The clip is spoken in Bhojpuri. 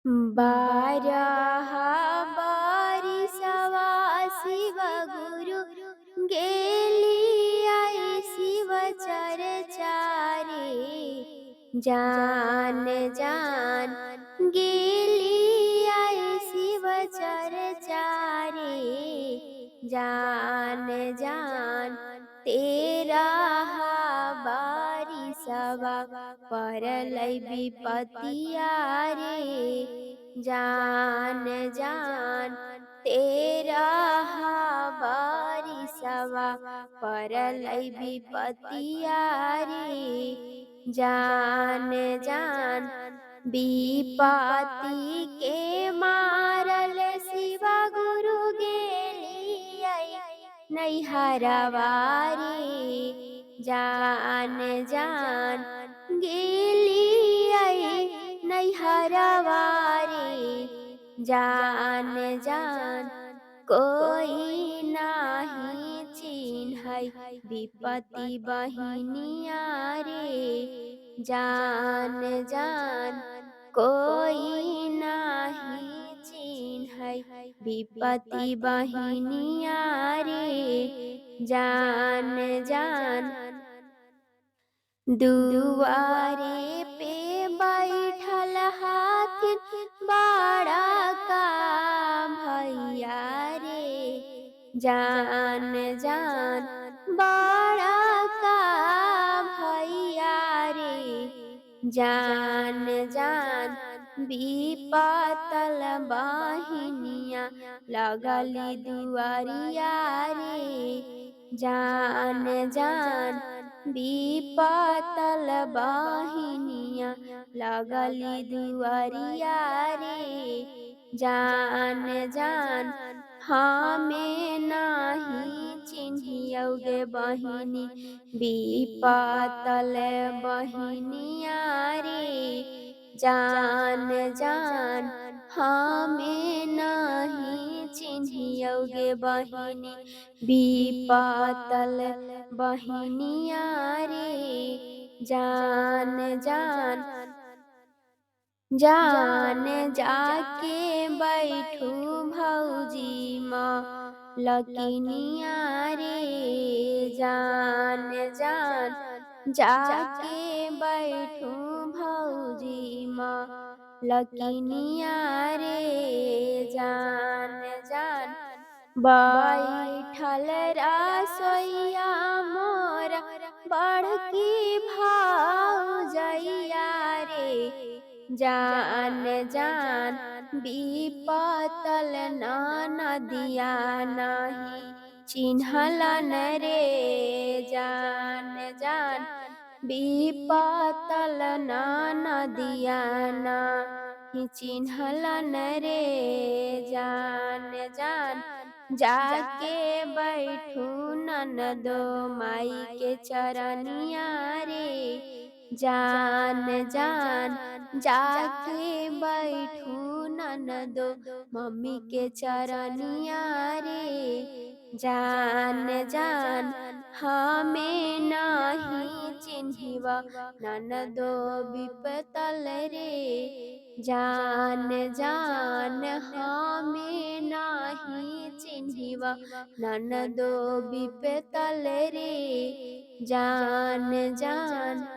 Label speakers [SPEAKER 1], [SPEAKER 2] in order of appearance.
[SPEAKER 1] बारह बारिसवा शिव गुरु गेली आई शिव चरचारे जान जान गेली आई शिव चरचारे जान जान तेरा बारिसवा परलै विपतिया रे जान जान तेरा बारिसवा परलै विपतिया रे जान जान विपत्ति के मारल शिवा गुरु गेलियै नैहरवा रे जान जान गेलियै नैहरवा रे जान जान कोई नाही चिन्है विपत्ति बहिनिया रे जान जान कोई नाही चिन्है विपत्ति बहिनिया रे जान जान दुआरे पे बैठल हाथिन बड़ा का भैया रे जान जान बड़ा का भैया रे जान जान विपतल बहिनिया लगली दुआरिया रे जान जान विपतल बहिनिया लगली दुआरिया रे जान जान हमें नाही चिन्हियोगे बहिनी विपतल बहिनिया रे जान जान हमें नाही चिन्हियोगे बहिनी विपतल बहिनिया रे जान जान जान जाके बैठू भौजी माँ लकिनिया रे जान जान जाके बैठू भौजी माँ लकिनिया रे जान जान बैठल रसोइया मोरा बड़की भौजैया रे जान जान विपतल नदिया नाही चिन्हलन रे जान जान विपतल नदिया नाही चिन्हलन रे जान जान जाके बैठू ननदो माई के चरनिया रे जान जान जाके बैठू ननदो मम्मी के चरनिया रे जान जान हमें नाही चिन्हिवा ननदो विपतल रे जान जान हमें नाही चिन्हिवा ननदो विपतल रे जान जान।